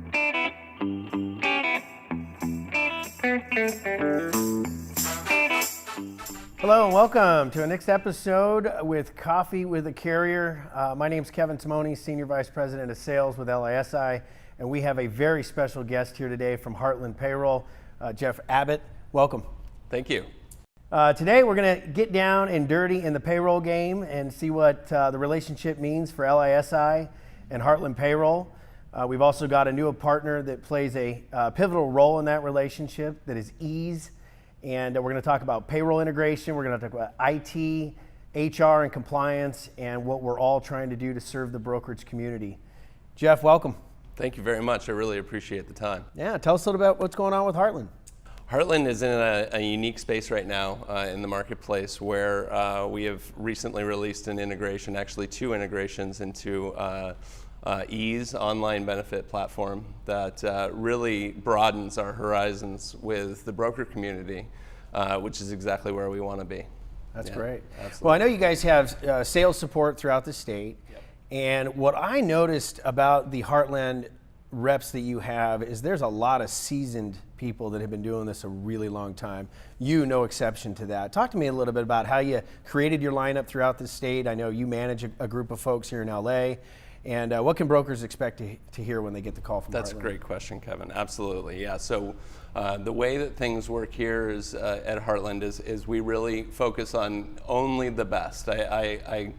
Hello and welcome to our next episode with Coffee with a Carrier. My name is Kevin Timone, Senior Vice President of Sales with LISI, and we have a very special guest here today from Heartland Payroll, Geoff Abbott. Welcome. Thank you. Today we're going to get down and dirty in the payroll game and see what the relationship means for LISI and Heartland Payroll. We've also got a new partner that plays a pivotal role in that relationship, that is Ease. And we're going to talk about payroll integration. We're going to talk about IT, HR, and compliance, and what we're all trying to do to serve the brokerage community. Geoff, welcome. Thank you very much. I really appreciate the time. Yeah, tell us a little about what's going on with Heartland. Heartland is in a unique space right now in the marketplace where we have recently released an integration, actually two integrations into Ease online benefit platform that really broadens our horizons with the broker community, which is exactly where we want to be. That's great. Absolutely. Well, I know you guys have sales support throughout the state. Yep. And what I noticed about the Heartland reps that you have is there's a lot of seasoned people that have been doing this a really long time. You, no exception to that. Talk to me a little bit about how you created your lineup throughout the state. I know you manage a group of folks here in LA. And what can brokers expect to hear when they get the call from That's Heartland? a great question, Kevin. Absolutely, yeah. So the way that things work here is at Heartland is we really focus on only the best. I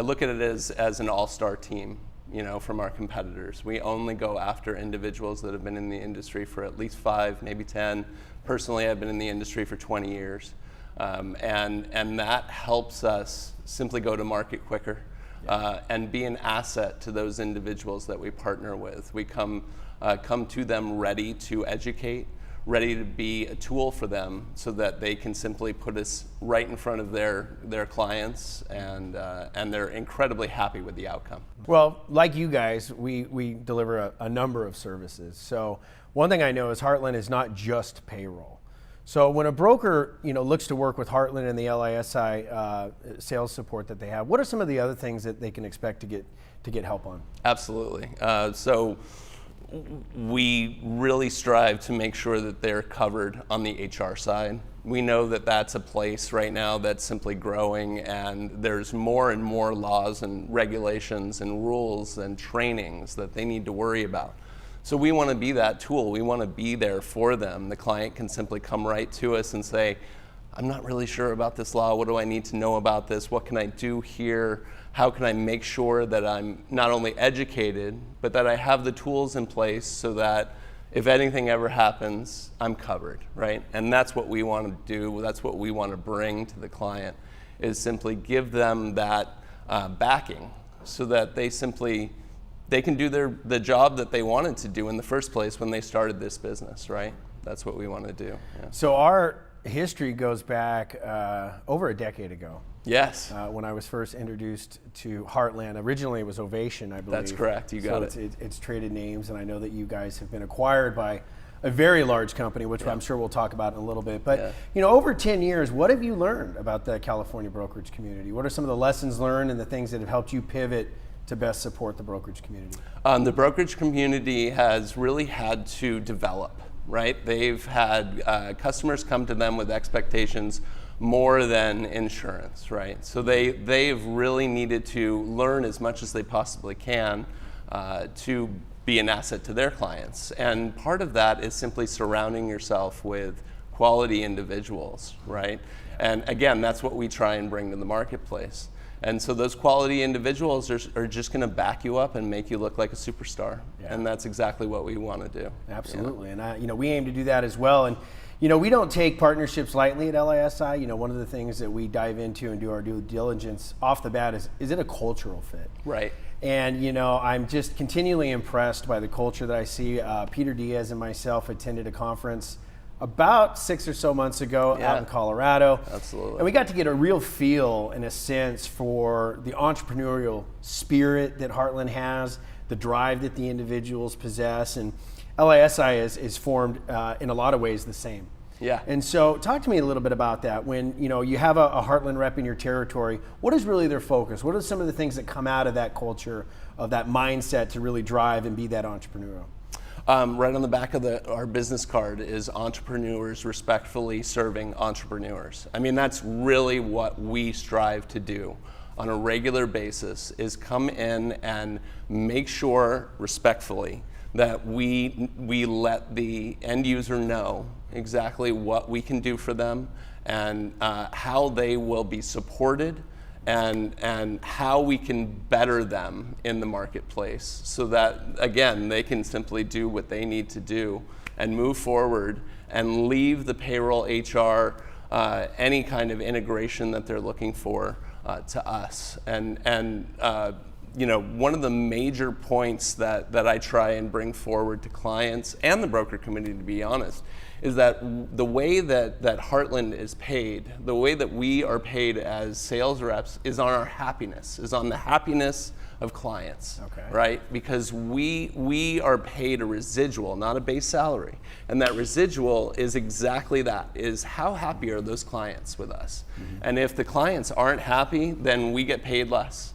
look at it as an all-star team, you know, from our competitors. We only go after individuals that have been in the industry for at least 5, maybe 10. Personally, I've been in the industry for 20 years. And that helps us simply go to market quicker. And be an asset to those individuals that we partner with. We come to them ready to educate, ready to be a tool for them so that they can simply put us right in front of their clients, and they're incredibly happy with the outcome. Well, like you guys, we deliver a number of services. So one thing I know is Heartland is not just payroll. So when a broker, looks to work with Heartland and the LISI sales support that they have, what are some of the other things that they can expect to get help on? Absolutely. So we really strive to make sure that they're covered on the HR side. We know that that's a place right now that's simply growing, and there's more and more laws and regulations and rules and trainings that they need to worry about. So we want to be that tool. We want to be there for them. The client can simply come right to us and say, I'm not really sure about this law. What do I need to know about this? What can I do here? How can I make sure that I'm not only educated, but that I have the tools in place so that if anything ever happens, I'm covered, right? And that's what we want to do. That's what we want to bring to the client, is simply give them that backing so that they can do the job that they wanted to do in the first place when they started this business, right? That's what we want to do. Yeah. So our history goes back over a decade ago. Yes. When I was first introduced to Heartland. Originally it was Ovation, I believe. That's correct, you got it. It's traded names, and I know that you guys have been acquired by a very large company, which I'm sure we'll talk about in a little bit. But over 10 years, what have you learned about the California brokerage community? What are some of the lessons learned and the things that have helped you pivot to best support the brokerage community? The brokerage community has really had to develop, right? They've had customers come to them with expectations more than insurance, right? So they've really needed to learn as much as they possibly can to be an asset to their clients. And part of that is simply surrounding yourself with quality individuals, right? And again, that's what we try and bring to the marketplace. And so those quality individuals are just going to back you up and make you look like a superstar. Yeah. And that's exactly what we want to do. Absolutely. Yeah. And we aim to do that as well. And we don't take partnerships lightly at LISI. One of the things that we dive into and do our due diligence off the bat is it a cultural fit? Right. And I'm just continually impressed by the culture that I see. Peter Diaz and myself attended a conference about 6 or so months ago out in Colorado. Absolutely. And we got to get a real feel and a sense for the entrepreneurial spirit that Heartland has, the drive that the individuals possess, and LISI is formed in a lot of ways the same. Yeah. And so talk to me a little bit about that. When you have a Heartland rep in your territory, what is really their focus? What are some of the things that come out of that culture, of that mindset to really drive and be that entrepreneurial? Right on the back of our business card is entrepreneurs respectfully serving entrepreneurs. I mean, that's really what we strive to do on a regular basis, is come in and make sure respectfully that we let the end user know exactly what we can do for them, and how they will be supported, and how we can better them in the marketplace, so that, again, they can simply do what they need to do and move forward and leave the payroll, HR, any kind of integration that they're looking for to us. And one of the major points that I try and bring forward to clients and the broker community, to be honest, is that the way that Heartland is paid, the way that we are paid as sales reps, is on our happiness, is on the happiness of clients, right? Because we are paid a residual, not a base salary. And that residual is exactly that, is how happy are those clients with us? And if the clients aren't happy, then we get paid less.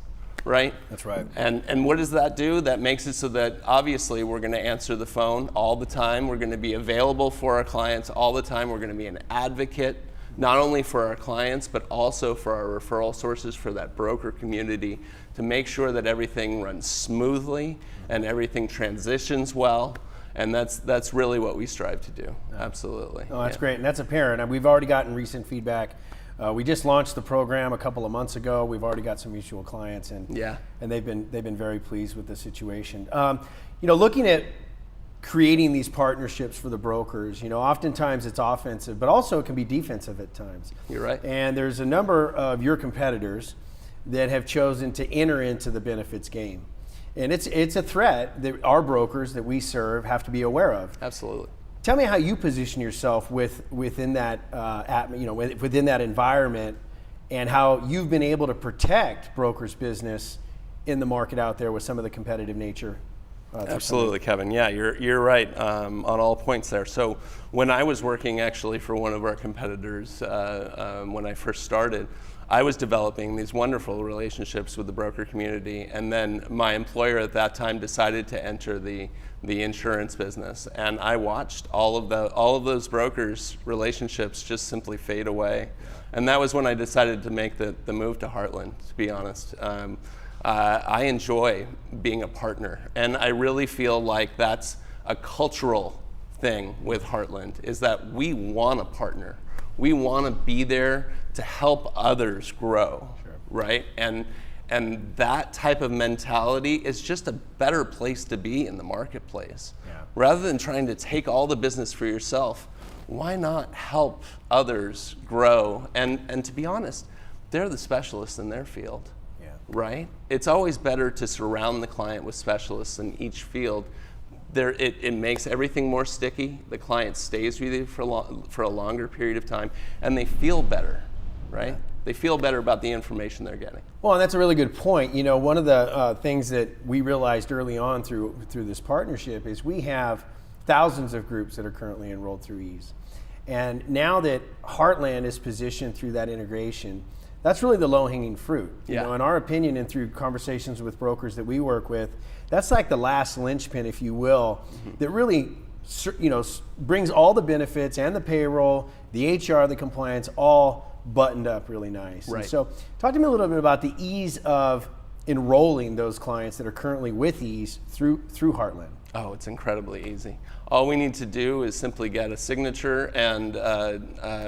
Right? That's right. And what does that do? That makes it so that obviously we're going to answer the phone all the time. We're going to be available for our clients all the time. We're going to be an advocate, not only for our clients, but also for our referral sources, for that broker community, to make sure that everything runs smoothly and everything transitions well. And that's really what we strive to do. Absolutely. Oh, that's great. And that's apparent. And we've already gotten recent feedback. We just launched the program a couple of months ago. We've already got some mutual clients, and they've been very pleased with the situation. Looking at creating these partnerships for the brokers, oftentimes it's offensive, but also it can be defensive at times. You're right. And there's a number of your competitors that have chosen to enter into the benefits game, and it's a threat that our brokers that we serve have to be aware of. Absolutely. Tell me how you position yourself within that within that environment, and how you've been able to protect brokers' business in the market out there with some of the competitive nature. Absolutely, Kevin. Yeah, you're right on all points there. So when I was working actually for one of our competitors when I first started, I was developing these wonderful relationships with the broker community, and then my employer at that time decided to enter the insurance business, and I watched all of those brokers' relationships just simply fade away. And that was when I decided to make the move to Heartland, to be honest. I enjoy being a partner, and I really feel like that's a cultural thing with Heartland, is that we want to partner. We want to be there to help others grow, right? And that type of mentality is just a better place to be in the marketplace. Rather than trying to take all the business for yourself, why not help others grow? And to be honest, they're the specialists in their field, right? It's always better to surround the client with specialists in each field. It makes everything more sticky. The client stays with you for a longer period of time, and they feel better, right? They feel better about the information they're getting. Well, and that's a really good point. One of the things that we realized early on through this partnership is we have thousands of groups that are currently enrolled through EASE. And now that Heartland is positioned through that integration, that's really the low-hanging fruit. In our opinion, and through conversations with brokers that we work with, that's like the last linchpin, if you will, that really brings all the benefits and the payroll, the HR, the compliance, all buttoned up really nice. Right. And so talk to me a little bit about the ease of enrolling those clients that are currently with EASE through Heartland. Oh, it's incredibly easy. All we need to do is simply get a signature and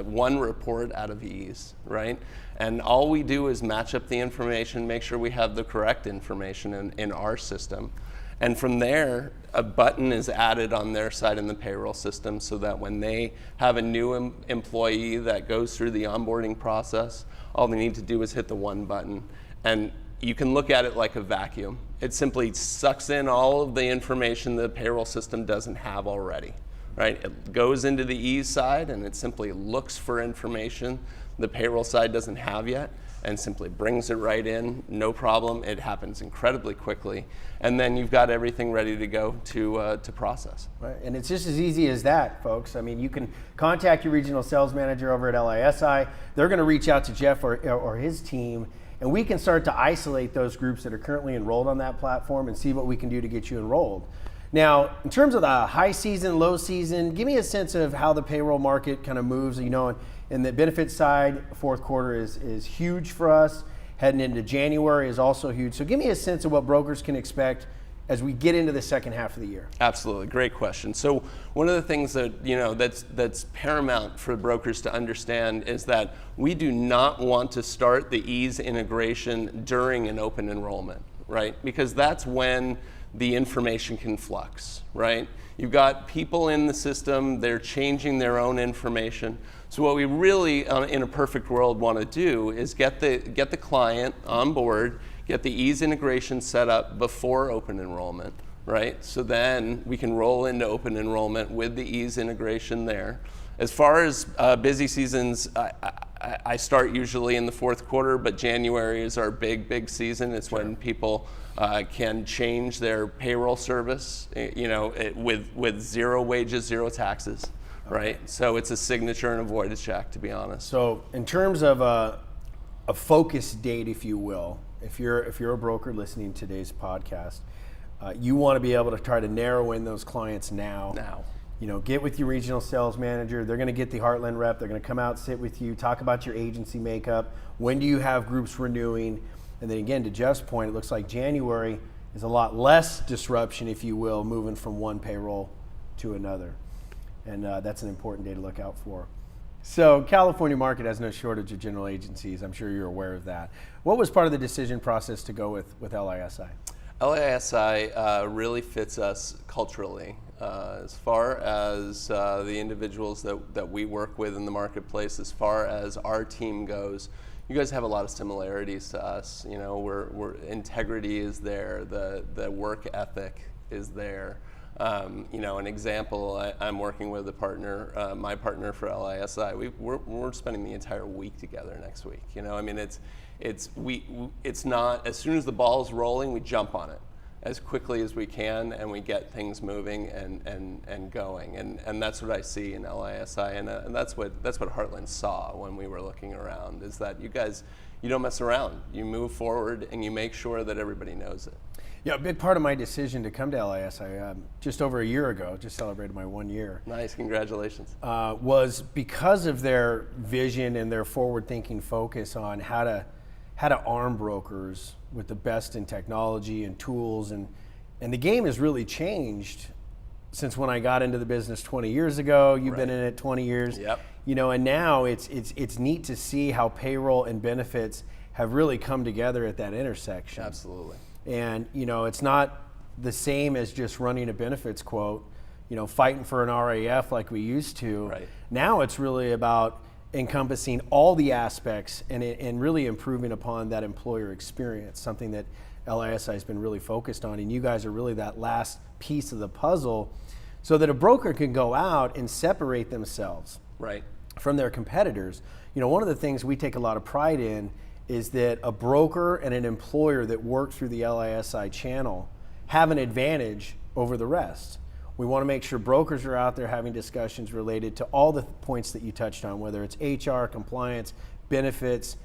one report out of EASE, right? And all we do is match up the information, make sure we have the correct information in our system. And from there, a button is added on their side in the payroll system, so that when they have a new employee that goes through the onboarding process, all they need to do is hit the one button. And you can look at it like a vacuum. It simply sucks in all of the information the payroll system doesn't have already, right? It goes into the EASE side and it simply looks for information the payroll side doesn't have yet, and simply brings it right in, no problem. It happens incredibly quickly, and then you've got everything ready to go to process. Right, and it's just as easy as that, folks. I mean, you can contact your regional sales manager over at LISI. They're going to reach out to Geoff or his team, and we can start to isolate those groups that are currently enrolled on that platform and see what we can do to get you enrolled. Now, in terms of the high season, low season, give me a sense of how the payroll market kind of moves. And the benefit side, fourth quarter is huge for us. Heading into January is also huge. So give me a sense of what brokers can expect as we get into the second half of the year. Absolutely, great question. So one of the things that that's paramount for brokers to understand is that we do not want to start the ease integration during an open enrollment, right? Because that's when the information can flux, right? You've got people in the system, they're changing their own information. So what we really, in a perfect world, want to do is get the client on board, get the ease integration set up before open enrollment, right? So then we can roll into open enrollment with the ease integration there. As far as busy seasons, I start usually in the fourth quarter, but January is our big season. It's when people can change their payroll service, with zero wages, zero taxes, right? So it's a signature and a voided check, to be honest. So in terms of a focus date, if you will, if you're a broker listening to today's podcast, you want to be able to try to narrow in those clients now. Get with your regional sales manager. They're going to get the Heartland rep. They're going to come out, sit with you, talk about your agency makeup. When do you have groups renewing? And then again, to Jeff's point, it looks like January is a lot less disruption, if you will, moving from one payroll to another. And that's an important day to look out for. So California market has no shortage of general agencies. I'm sure you're aware of that. What was part of the decision process to go with LISI? LISI really fits us culturally. As far as the individuals that we work with in the marketplace, as far as our team goes, you guys have a lot of similarities to us. We're integrity is there, the work ethic is there. An example, I'm working with a partner, my partner for LISI. We're spending the entire week together next week. It's not, as soon as the ball's rolling, we jump on it as quickly as we can, and we get things moving and going. And that's what I see in LISI, and that's what Heartland saw when we were looking around, is that you guys, you don't mess around. You move forward and you make sure that everybody knows it. Yeah, a big part of my decision to come to LISI just over a year ago, just celebrated my 1 year. Nice, congratulations. Was because of their vision and their forward-thinking focus on how to arm brokers with the best in technology and tools, and the game has really changed since when I got into the business 20 years ago. You've been in it 20 years. Yep. And now it's neat to see how payroll and benefits have really come together at that intersection. Absolutely. And it's not the same as just running a benefits quote, fighting for an RAF like we used to. Right. Now it's really about encompassing all the aspects and really improving upon that employer experience, something that LISI has been really focused on. And you guys are really that last piece of the puzzle so that a broker can go out and separate themselves from their competitors. One of the things we take a lot of pride in is that a broker and an employer that work through the LISI channel have an advantage over the rest. We want to make sure brokers are out there having discussions related to all the points that you touched on, whether it's HR, compliance, benefits,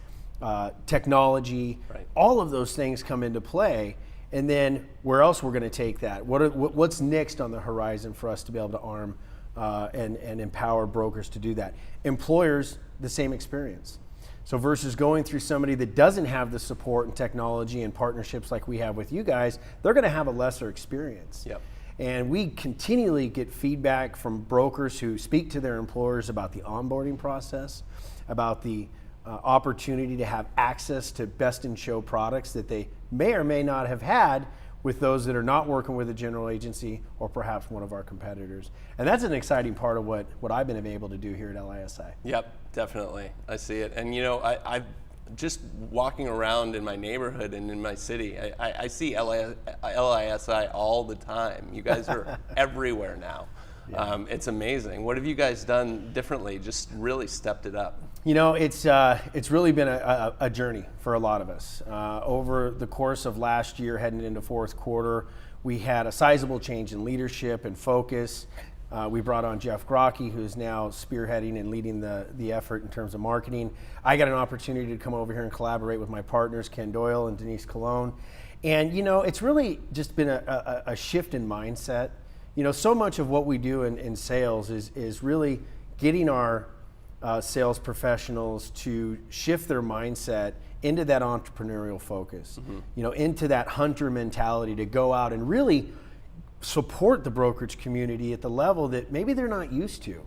technology, all of those things come into play. And then where else we're going to take that? What's next on the horizon for us to be able to arm and empower brokers to do that? Employers, the same experience. So versus going through somebody that doesn't have the support and technology and partnerships like we have with you guys, they're going to have a lesser experience. Yep. And we continually get feedback from brokers who speak to their employers about the onboarding process, about the opportunity to have access to best in show products that they may or may not have had with those that are not working with a general agency or perhaps one of our competitors. And that's an exciting part of what I've been able to do here at LISI. Yep, definitely. I see it. And I've just walking around in my neighborhood and in my city, I see LISI all the time. You guys are everywhere now. Yeah. It's amazing. What have you guys done differently? Just really stepped it up. It's really been a journey for a lot of us. Over the course of last year, heading into fourth quarter, we had a sizable change in leadership and focus. We brought on Jeff Grocke, who's now spearheading and leading the effort in terms of marketing. I got an opportunity to come over here and collaborate with my partners, Ken Doyle and Denise Colon. And, it's really just been a shift in mindset. So much of what we do in sales is really getting our sales professionals to shift their mindset into that entrepreneurial focus, into that hunter mentality to go out and really support the brokerage community at the level that maybe they're not used to.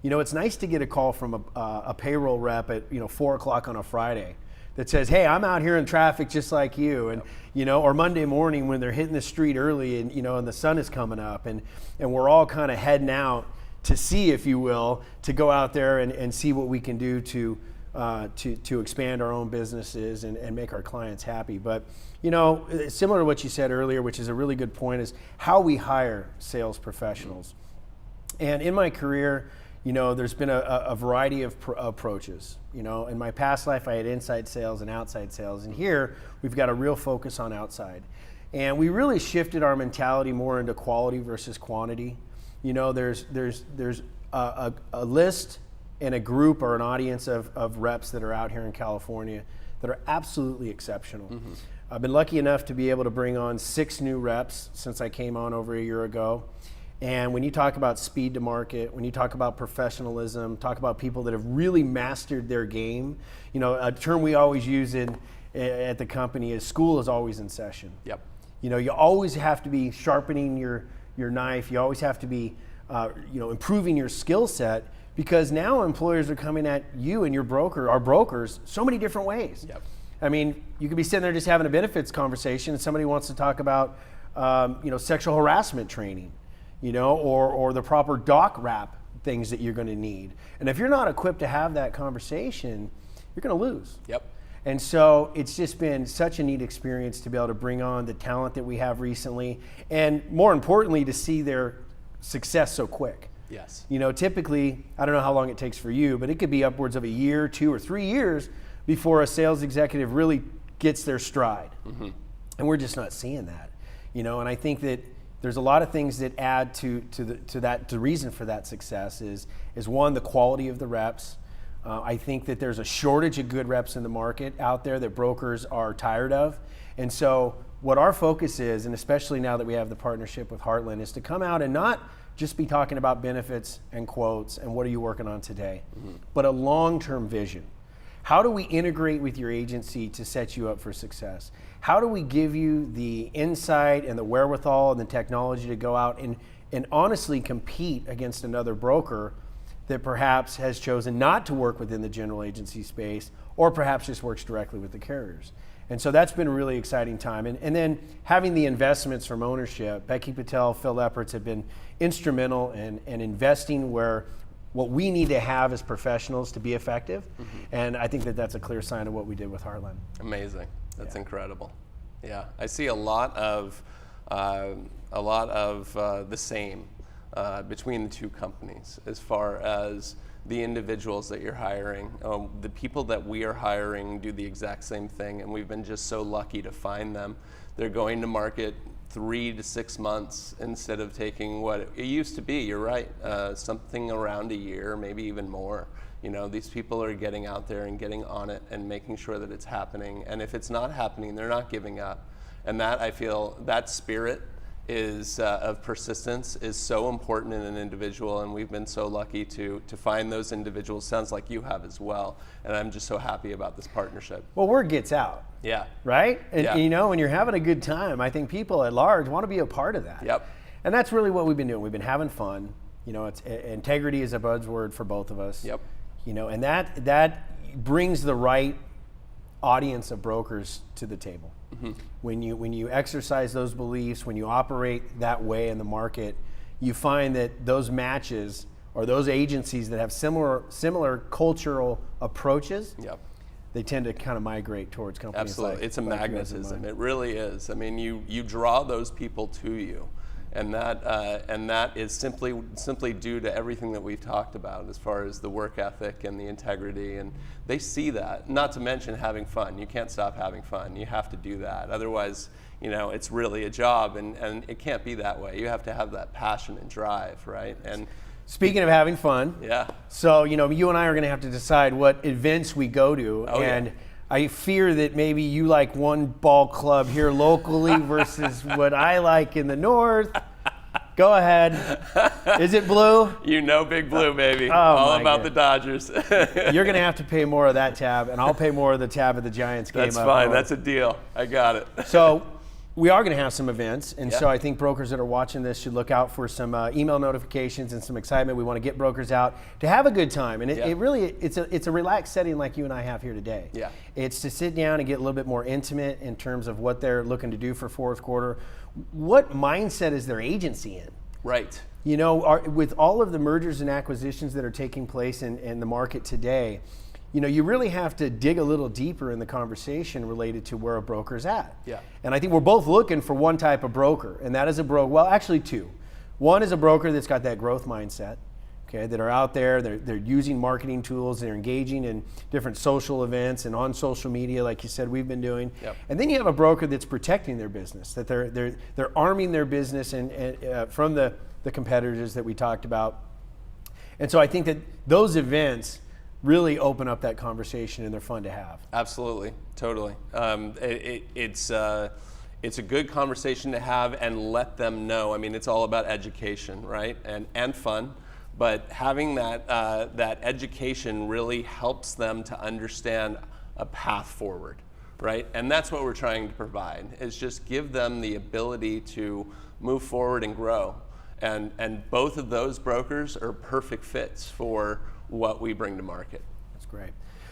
It's nice to get a call from a payroll rep at 4 o'clock on a Friday that says, hey, I'm out here in traffic just like you, and or Monday morning when they're hitting the street early and and the sun is coming up and we're all kind of heading out to see, if you will, to go out there and see what we can do to expand our own businesses and make our clients happy. But similar to what you said earlier, which is a really good point, is how we hire sales professionals. And in my career, there's been a variety of approaches. In my past life, I had inside sales and outside sales, and here we've got a real focus on outside. And we really shifted our mentality more into quality versus quantity. There's a list and a group or an audience of reps that are out here in California that are absolutely exceptional. I've been lucky enough to be able to bring on 6 new reps since I came on over a year ago. And when you talk about speed to market, when you talk about professionalism, talk about people that have really mastered their game, a term we always use at the company is school is always in session. Yep. You always have to be sharpening your knife. You always have to be, improving your skill set, because now employers are coming at you and your broker, our brokers, so many different ways. Yep. I mean, you could be sitting there just having a benefits conversation and somebody wants to talk about, sexual harassment training, or the proper doc wrap things that you're going to need. And if you're not equipped to have that conversation, you're going to lose. Yep. And so it's just been such a neat experience to be able to bring on the talent that we have recently, and more importantly, to see their success so quick. Yes. Typically, I don't know how long it takes for you, but it could be upwards of a year, 2 or 3 years before a sales executive really gets their stride. And we're just not seeing that. And I think that there's a lot of things that add to the reason for that success is one, the quality of the reps. I think that there's a shortage of good reps in the market out there that brokers are tired of. And so what our focus is, and especially now that we have the partnership with Heartland, is to come out and not just be talking about benefits and quotes and what are you working on today, but a long-term vision. How do we integrate with your agency to set you up for success? How do we give you the insight and the wherewithal and the technology to go out and honestly compete against another broker that perhaps has chosen not to work within the general agency space, or perhaps just works directly with the carriers? And so that's been a really exciting time. And then having the investments from ownership, Becky Patel, Phil Epperts have been instrumental in investing where what we need to have as professionals to be effective. And I think that that's a clear sign of what we did with Heartland. Amazing. That's incredible. Yeah, I see a lot of the same between the two companies as far as the individuals that you're hiring. The people that we are hiring do the exact same thing, and we've been just so lucky to find them. They're going to market 3 to 6 months instead of taking what it used to be. You're right, something around a year, maybe even more. These people are getting out there and getting on it and making sure that it's happening. And if it's not happening, they're not giving up. And that, I feel, that spirit is of persistence is so important in an individual, and we've been so lucky to find those individuals. Sounds like you have as well, and I'm just so happy about this partnership. Well, word gets out. Yeah. Right? And when you're having a good time, I think people at large want to be a part of that. Yep. And that's really what we've been doing. We've been having fun. It's integrity is a buzzword for both of us. Yep. And that brings the right audience of brokers to the table. When you exercise those beliefs, when you operate that way in the market, you find that those matches or those agencies that have similar cultural approaches, they tend to kind of migrate towards companies. Absolutely. It's a magnetism. It really is. I mean, you draw those people to you. And that is simply due to everything that we've talked about as far as the work ethic and the integrity, and they see that. Not to mention having fun. You can't stop having fun. You have to do that. Otherwise, it's really a job, and it can't be that way. You have to have that passion and drive, right? And speaking of having fun, yeah. So you and I are going to have to decide what events we go to, I fear that maybe you like one ball club here locally versus what I like in the north. Go ahead. Is it blue? You know Big Blue, baby. Oh, All about the Dodgers. You're going to have to pay more of that tab, and I'll pay more of the tab of the Giants game. That's fine. That's a deal. I got it. So we are going to have some events, and Yeah. so I think brokers that are watching this should look out for some email notifications and some excitement. We want to get brokers out to have a good time, and Yeah. it really it's a relaxed setting like you and I have here today. Yeah. It's to sit down and get a little bit more intimate in terms of what they're looking to do for fourth quarter. What mindset is their agency in? Right. You know, with all of the mergers and acquisitions that are taking place in the market today, you know, you really have to dig a little deeper in the conversation related to where a broker's at. Yeah. And I think we're both looking for one type of broker, and that is a broker. Well, actually two. One is a broker that's got that growth mindset, okay, that are out there, they're using marketing tools, they're engaging in different social events and on social media, like you said, we've been doing. Yep. And then you have a broker that's protecting their business, that they're arming their business and from the competitors that we talked about. And so I think that those events really open up that conversation, and they're fun to have. Absolutely, totally. It's a good conversation to have, and let them know. I mean, it's all about education, right? And fun, but having that education really helps them to understand a path forward, right? And that's what we're trying to provide, is just give them the ability to move forward and grow. And both of those brokers are perfect fits for what we bring to market. That's great.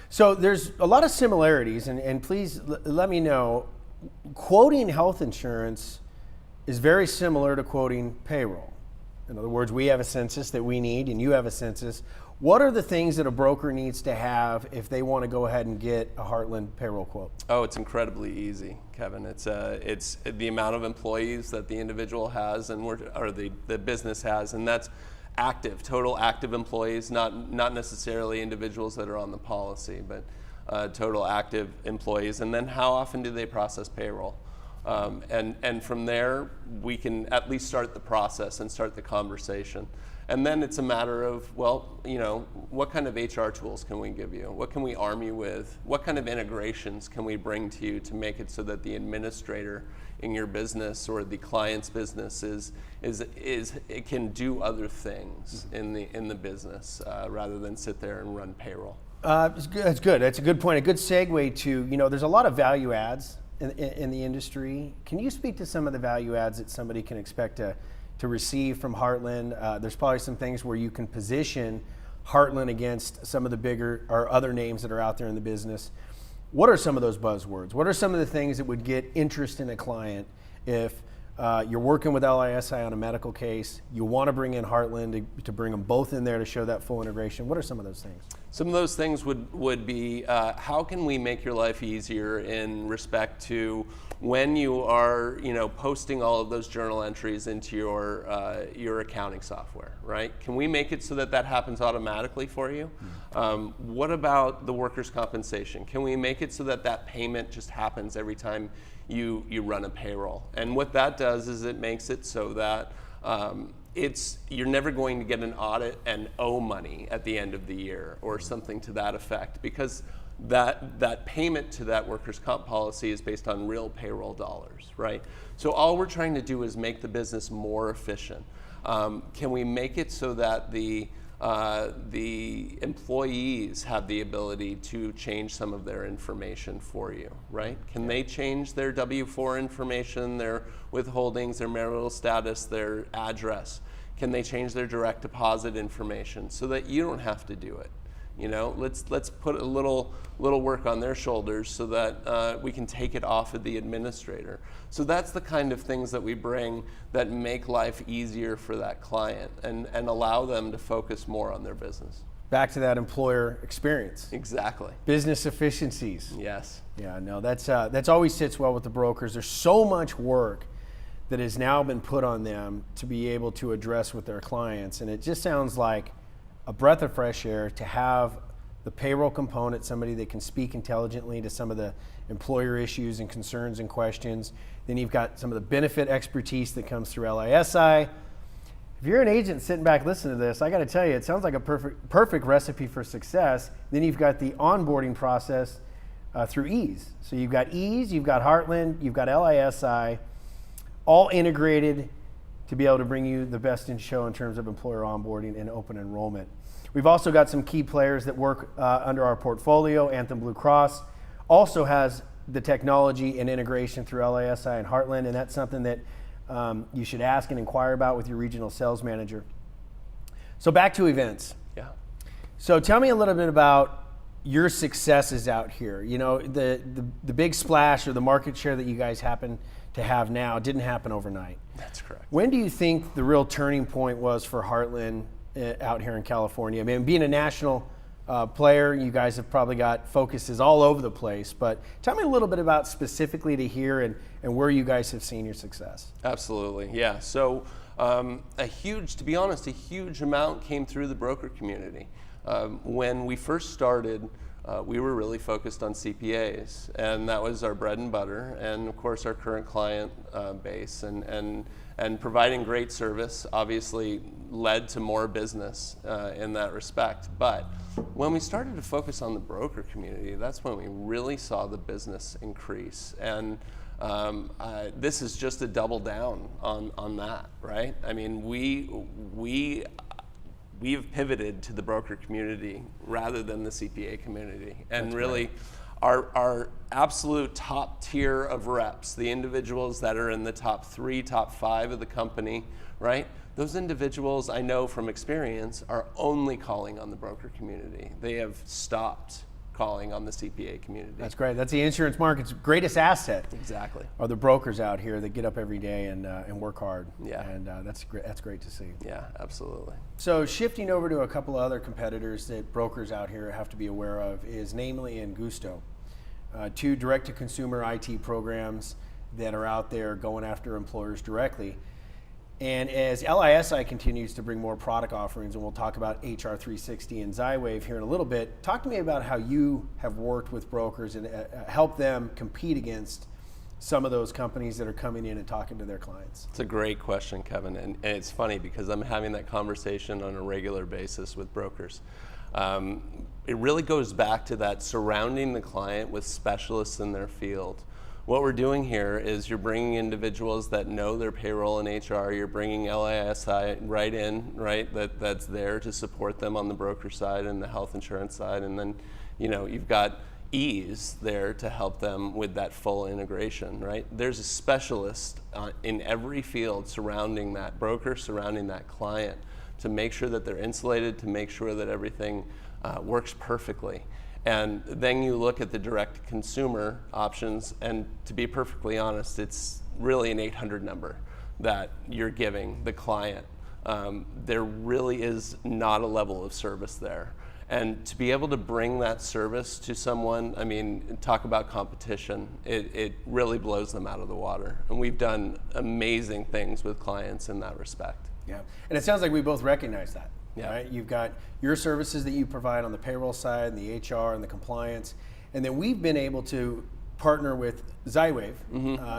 So there's a lot of similarities, and please let me know, quoting health insurance is very similar to quoting payroll. In other words, we have a census that we need, and you have a census. What are the things that a broker needs to have if they want to go ahead and get a Heartland payroll quote? Oh, it's incredibly easy, Kevin. It's the amount of employees that the individual has, or the business has, and that's total active employees, not necessarily individuals that are on the policy, but total active employees. And then how often do they process payroll? And from there, we can at least start the process and start the conversation. And then it's a matter of, well, you know, what kind of HR tools can we give you? What can we arm you with? What kind of integrations can we bring to you to make it so that the administrator in your business or the client's business it can do other things in the business rather than sit there and run payroll? That's good. That's a good point. A good segue to, you know, there's a lot of value adds in the industry. Can you speak to some of the value adds that somebody can expect to receive from Heartland? There's probably some things where you can position Heartland against some of the bigger or other names that are out there in the business. What are some of those buzzwords? What are some of the things that would get interest in a client if you're working with LISI on a medical case, you want to bring in Heartland to bring them both in there to show that full integration? What are some of those things? Some of those things would be, how can we make your life easier in respect to when you are, you know, posting all of those journal entries into your accounting software, right? Can we make it so that that happens automatically for you? What about the workers' compensation? Can we make it so that that payment just happens every time you run a payroll? And what that does is it makes it so that you're never going to get an audit and owe money at the end of the year or something to that effect, because that payment to that workers' comp policy is based on real payroll dollars, right? So all we're trying to do is make the business more efficient. Can we make it so that the employees have the ability to change some of their information for you, right? Can they change their W-4 information, their withholdings, their marital status, their address? Can they change their direct deposit information so that you don't have to do it? You know, let's put a little work on their shoulders so that we can take it off of the administrator. So that's the kind of things that we bring that make life easier for that client and allow them to focus more on their business. Back to that employer experience. Exactly. Business efficiencies. Yes. Yeah, no, that's always sits well with the brokers. There's so much work that has now been put on them to be able to address with their clients, and it just sounds like a breath of fresh air to have the payroll component, somebody that can speak intelligently to some of the employer issues and concerns and questions. Then you've got some of the benefit expertise that comes through LISI. If you're an agent sitting back listening to this, I got to tell you, it sounds like a perfect recipe for success. Then you've got the onboarding process through ease. So you've got ease, you've got Heartland, you've got LISI, all integrated to be able to bring you the best in show in terms of employer onboarding and open enrollment. We've also got some key players that work under our portfolio. Anthem Blue Cross also has the technology and integration through LISI and Heartland, and that's something that you should ask and inquire about with your regional sales manager. So back to events. Yeah. So tell me a little bit about your successes out here. You know, the big splash or the market share that you guys happen to have now didn't happen overnight. That's correct. When do you think the real turning point was for Heartland out here in California? I mean, being a national player, you guys have probably got focuses all over the place, but tell me a little bit about specifically to here and where you guys have seen your success. Absolutely, yeah. So to be honest, a huge amount came through the broker community. When we first started, we were really focused on CPAs, and that was our bread and butter, and of course our current client base, and providing great service obviously led to more business in that respect. But when we started to focus on the broker community, that's when we really saw the business increase. And this is just a double down on that, right? I mean, we have pivoted to the broker community rather than the CPA community. And that's really our absolute top tier of reps, the individuals that are in the top 3, top 5 of the company, right? Those individuals, I know from experience, are only calling on the broker community. They have stopped calling on the CPA community. That's great. That's the insurance market's greatest asset. Exactly. Are the brokers out here that get up every day and work hard. Yeah. And that's great. That's great to see. Yeah, absolutely. So shifting over to a couple of other competitors that brokers out here have to be aware of is namely and Gusto, 2 direct-to-consumer IT programs that are out there going after employers directly. And as LISI continues to bring more product offerings, and we'll talk about HR 360 and Xywave here in a little bit, talk to me about how you have worked with brokers and help them compete against some of those companies that are coming in and talking to their clients. It's a great question, Kevin, and it's funny because I'm having that conversation on a regular basis with brokers. It really goes back to that surrounding the client with specialists in their field. What we're doing here is you're bringing individuals that know their payroll and HR. You're bringing LISI right in, right? That's there to support them on the broker side and the health insurance side, and then, you know, you've got ease there to help them with that full integration, right? There's a specialist in every field surrounding that broker, surrounding that client, to make sure that they're insulated, to make sure that everything works perfectly. And then you look at the direct consumer options, and to be perfectly honest, it's really an 800 number that you're giving the client. There really is not a level of service there. And to be able to bring that service to someone, I mean, talk about competition, it really blows them out of the water. And we've done amazing things with clients in that respect. Yeah, and it sounds like we both recognize that. Yeah. Right? You've got your services that you provide on the payroll side, and the HR and the compliance, and then we've been able to partner with Xywave,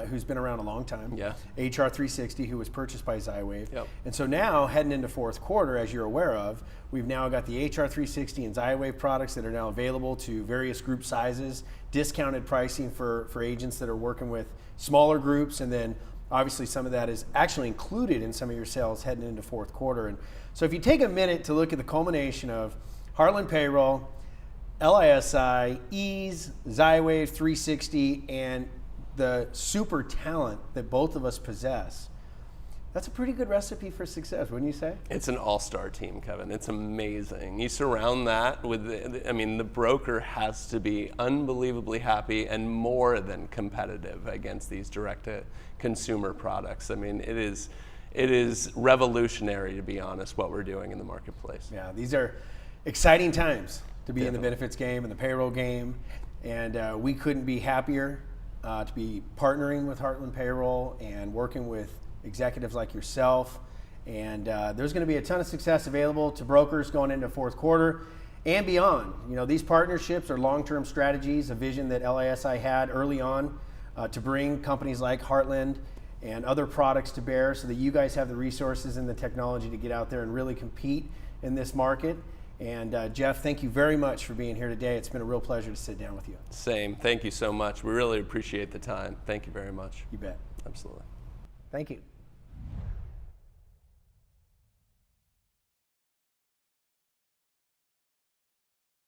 who's been around a long time. Yeah. HR 360, who was purchased by Xywave. Yep. And so now, heading into fourth quarter, as you're aware of, we've now got the HR 360 and Xywave products that are now available to various group sizes, discounted pricing for agents that are working with smaller groups, and then obviously some of that is actually included in some of your sales heading into fourth quarter. And so if you take a minute to look at the culmination of Heartland Payroll, LISI, Ease, Xywave 360, and the super talent that both of us possess, that's a pretty good recipe for success, wouldn't you say? It's an all-star team, Kevin. It's amazing. You surround that with, the broker has to be unbelievably happy and more than competitive against these direct-to-consumer products. I mean, it is revolutionary, to be honest, what we're doing in the marketplace. Yeah, these are exciting times to be in the Definitely. benefits game and the payroll game, and we couldn't be happier to be partnering with Heartland Payroll and working with executives like yourself. And there's going to be a ton of success available to brokers going into fourth quarter and beyond. You know, these partnerships are long-term strategies, a vision that LISI had early on to bring companies like Heartland and other products to bear so that you guys have the resources and the technology to get out there and really compete in this market. And Geoff, thank you very much for being here today. It's been a real pleasure to sit down with you. Same. Thank you so much. We really appreciate the time. Thank you very much. You bet. Absolutely. Thank you.